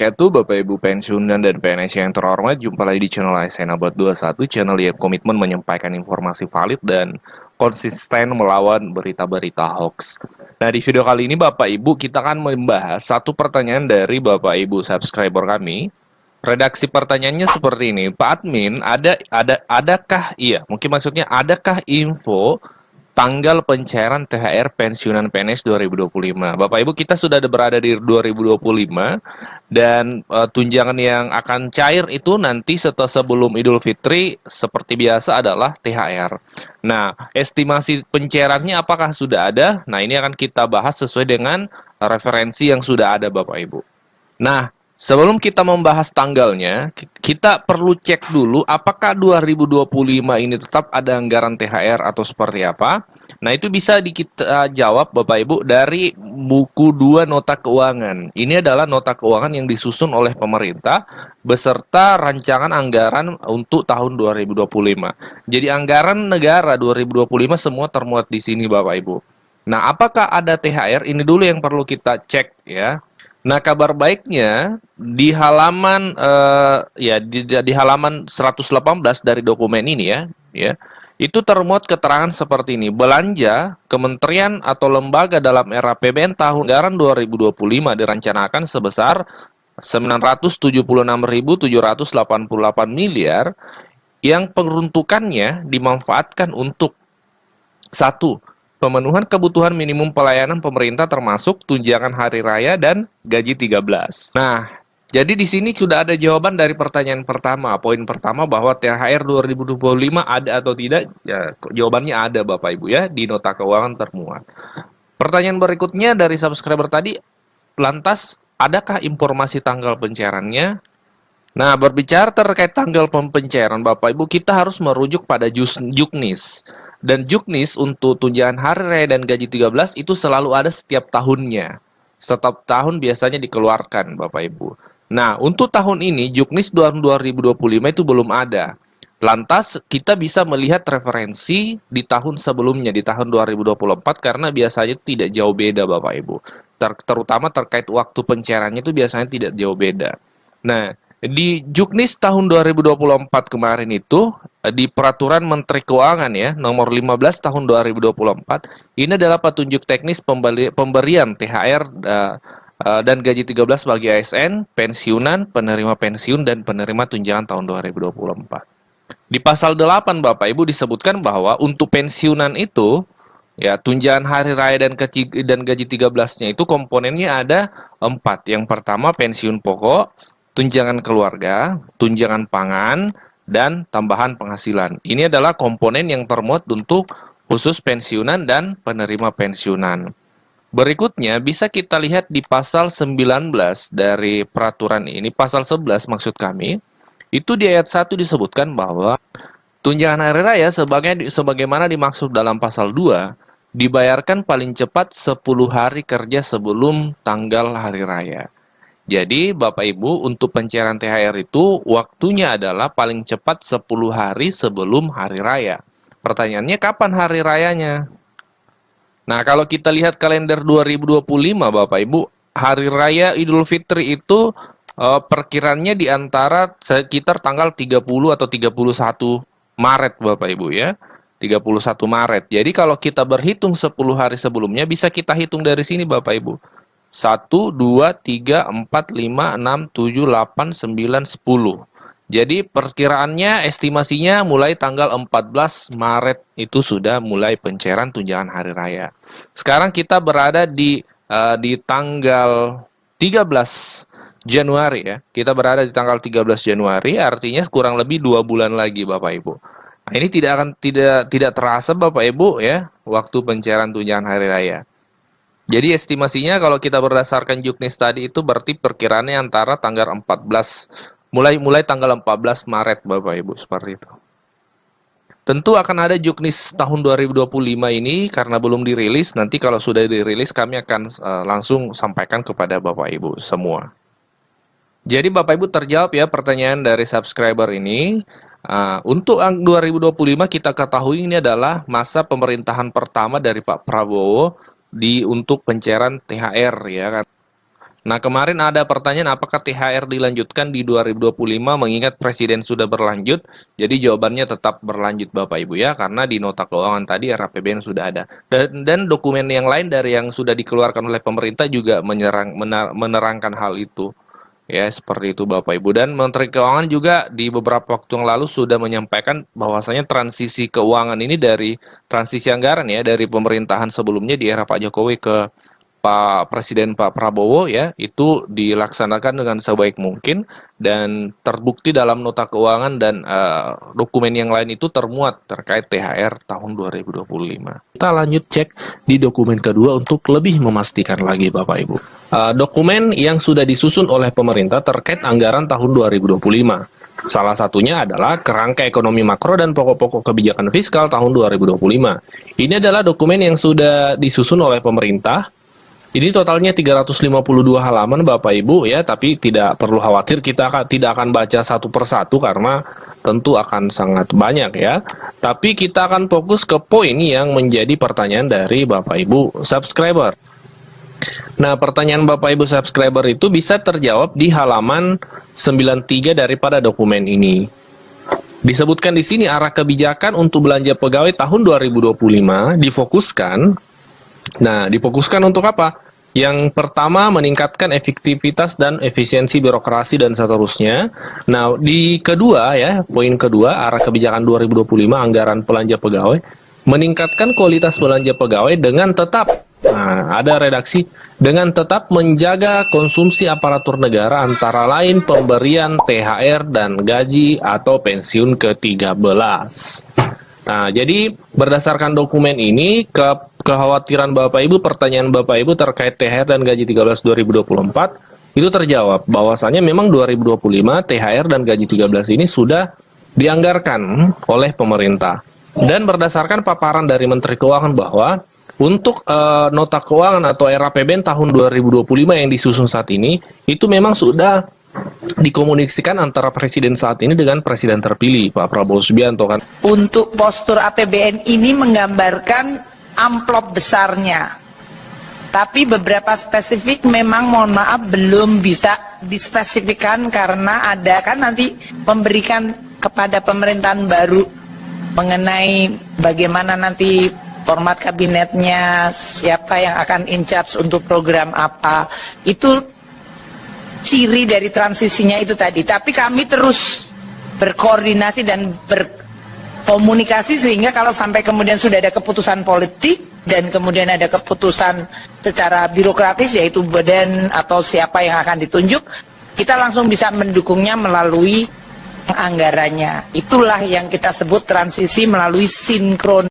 wabarakatuh, Bapak Ibu pensiunan dan PNS yang terhormat. Jumpa lagi di channel ASN Abad 21, channel yang komitmen menyampaikan informasi valid dan konsisten melawan berita-berita hoax. Nah, di video kali ini Bapak Ibu kita akan membahas satu pertanyaan dari Bapak Ibu subscriber kami. Redaksi pertanyaannya seperti ini, Pak Admin, adakah mungkin maksudnya adakah info tanggal pencairan THR pensiunan PNS 2025. Bapak Ibu, kita sudah berada di 2025 dan tunjangan yang akan cair itu nanti sebelum Idul Fitri seperti biasa adalah THR. Nah, estimasi pencairannya apakah sudah ada? Nah, ini akan kita bahas sesuai dengan referensi yang sudah ada Bapak Ibu. Nah, sebelum kita membahas tanggalnya, kita perlu cek dulu apakah 2025 ini tetap ada anggaran THR atau seperti apa. Nah, itu bisa kita jawab Bapak Ibu dari buku 2 nota keuangan. Ini adalah nota keuangan yang disusun oleh pemerintah beserta rancangan anggaran untuk tahun 2025. Jadi anggaran negara 2025 semua termuat di sini Bapak Ibu. Nah, apakah ada THR? Ini dulu yang perlu kita cek ya. Nah, kabar baiknya di halaman di halaman 118 dari dokumen ini ya, itu termuat keterangan seperti ini. Belanja kementerian atau lembaga dalam era APBN tahun anggaran 2025 direncanakan sebesar 976.788 miliar yang peruntukannya dimanfaatkan untuk satu, pemenuhan kebutuhan minimum pelayanan pemerintah termasuk tunjangan hari raya dan gaji 13. Nah, jadi di sini sudah ada jawaban dari pertanyaan pertama. Poin pertama bahwa THR 2025 ada atau tidak? Ya, jawabannya ada Bapak Ibu ya, di nota keuangan termuat. Pertanyaan berikutnya dari subscriber tadi, lantas adakah informasi tanggal pencairannya? Nah, berbicara terkait tanggal pencairan Bapak Ibu, kita harus merujuk pada Juknis. Dan Juknis untuk tunjangan hari raya dan gaji 13 itu selalu ada setiap tahunnya. Setiap tahun biasanya dikeluarkan Bapak Ibu. Nah, untuk tahun ini Juknis 2025 itu belum ada. Lantas kita bisa melihat referensi di tahun sebelumnya, di tahun 2024, karena biasanya tidak jauh beda Bapak Ibu. Terutama terkait waktu pencairannya itu biasanya tidak jauh beda. Nah, di Juknis tahun 2024 kemarin itu, di Peraturan Menteri Keuangan ya, nomor 15 tahun 2024, ini adalah petunjuk teknis pemberian THR dan gaji 13 bagi ASN, pensiunan, penerima pensiun, dan penerima tunjangan tahun 2024. Di pasal 8 Bapak Ibu disebutkan bahwa untuk pensiunan itu, ya, tunjangan hari raya dan gaji 13-nya itu komponennya ada 4. Yang pertama pensiun pokok, tunjangan keluarga, tunjangan pangan, dan tambahan penghasilan. Ini adalah komponen yang termuat untuk khusus pensiunan dan penerima pensiunan. Berikutnya bisa kita lihat di pasal 19 dari peraturan ini, pasal 11 maksud kami, itu di ayat 1 disebutkan bahwa tunjangan hari raya sebagaimana dimaksud dalam pasal 2 dibayarkan paling cepat 10 hari kerja sebelum tanggal hari raya. Jadi Bapak Ibu untuk pencairan THR itu waktunya adalah paling cepat 10 hari sebelum hari raya. Pertanyaannya kapan hari rayanya? Nah, kalau kita lihat kalender 2025 Bapak Ibu, hari raya Idul Fitri itu perkiraannya di antara sekitar tanggal 30 atau 31 Maret Bapak Ibu ya. 31 Maret. Jadi kalau kita berhitung 10 hari sebelumnya bisa kita hitung dari sini Bapak Ibu. 1, 2, 3, 4, 5, 6, 7, 8, 9, 10. Jadi perkiraannya estimasinya mulai tanggal 14 Maret itu sudah mulai pencairan tunjangan hari raya. Sekarang kita berada di tanggal 13 Januari ya. Kita berada di tanggal 13 Januari, artinya kurang lebih 2 bulan lagi Bapak Ibu. Nah, ini tidak terasa Bapak Ibu ya, waktu pencairan tunjangan hari raya. Jadi estimasinya kalau kita berdasarkan Juknis tadi itu berarti perkiraannya antara tanggal 14 mulai tanggal 14 Maret Bapak Ibu seperti itu. Tentu akan ada Juknis tahun 2025 ini karena belum dirilis. Nanti kalau sudah dirilis kami akan langsung sampaikan kepada Bapak Ibu semua. Jadi Bapak Ibu terjawab ya pertanyaan dari subscriber ini. Untuk 2025 kita ketahui ini adalah masa pemerintahan pertama dari Pak Prabowo untuk pencairan THR ya kan. Nah, kemarin ada pertanyaan apakah THR dilanjutkan di 2025 mengingat Presiden sudah berlanjut. Jadi jawabannya tetap berlanjut Bapak Ibu ya, karena di nota keuangan tadi RAPBN sudah ada. Dan dokumen yang lain dari yang sudah dikeluarkan oleh pemerintah juga menerangkan hal itu. Ya, seperti itu Bapak Ibu. Dan Menteri Keuangan juga di beberapa waktu yang lalu sudah menyampaikan bahwasanya transisi keuangan ini dari transisi anggaran ya, dari pemerintahan sebelumnya di era Pak Jokowi ke Presiden Pak Prabowo ya, itu dilaksanakan dengan sebaik mungkin dan terbukti dalam nota keuangan dan dokumen yang lain itu termuat terkait THR tahun 2025. Kita lanjut cek di dokumen kedua untuk lebih memastikan lagi Bapak Ibu. Dokumen yang sudah disusun oleh pemerintah terkait anggaran tahun 2025. Salah satunya adalah Kerangka Ekonomi Makro dan Pokok-pokok Kebijakan Fiskal tahun 2025. Ini adalah dokumen yang sudah disusun oleh pemerintah. Ini totalnya 352 halaman Bapak Ibu ya, tapi tidak perlu khawatir kita tidak akan baca satu persatu karena tentu akan sangat banyak ya. Tapi kita akan fokus ke poin yang menjadi pertanyaan dari Bapak Ibu subscriber. Nah, pertanyaan Bapak Ibu subscriber itu bisa terjawab di halaman 93 daripada dokumen ini. Disebutkan di sini arah kebijakan untuk belanja pegawai tahun 2025 difokuskan. Nah, difokuskan untuk apa? Yang pertama, meningkatkan efektivitas dan efisiensi birokrasi dan seterusnya. Nah, di kedua ya, poin kedua, arah kebijakan 2025 anggaran belanja pegawai, meningkatkan kualitas belanja pegawai dengan tetap, nah, ada redaksi, dengan tetap menjaga konsumsi aparatur negara antara lain pemberian THR dan gaji atau pensiun ke-13. Nah, jadi berdasarkan dokumen ini, kekhawatiran Bapak Ibu, pertanyaan Bapak Ibu terkait THR dan gaji 13 2024 itu terjawab bahwasanya memang 2025 THR dan gaji 13 ini sudah dianggarkan oleh pemerintah. Dan berdasarkan paparan dari Menteri Keuangan bahwa untuk nota keuangan atau RAPBN tahun 2025 yang disusun saat ini itu memang sudah dikomunikasikan antara presiden saat ini dengan presiden terpilih Pak Prabowo Subianto kan. Untuk postur APBN ini menggambarkan amplop besarnya. Tapi beberapa spesifik memang mohon maaf belum bisa dispesifikkan karena ada kan nanti memberikan kepada pemerintahan baru mengenai bagaimana nanti format kabinetnya, siapa yang akan in charge untuk program apa. Itu ciri dari transisinya itu tadi, tapi kami terus berkoordinasi dan berkomunikasi sehingga kalau sampai kemudian sudah ada keputusan politik dan kemudian ada keputusan secara birokratis yaitu badan atau siapa yang akan ditunjuk, kita langsung bisa mendukungnya melalui anggarannya. Itulah yang kita sebut transisi melalui sinkron.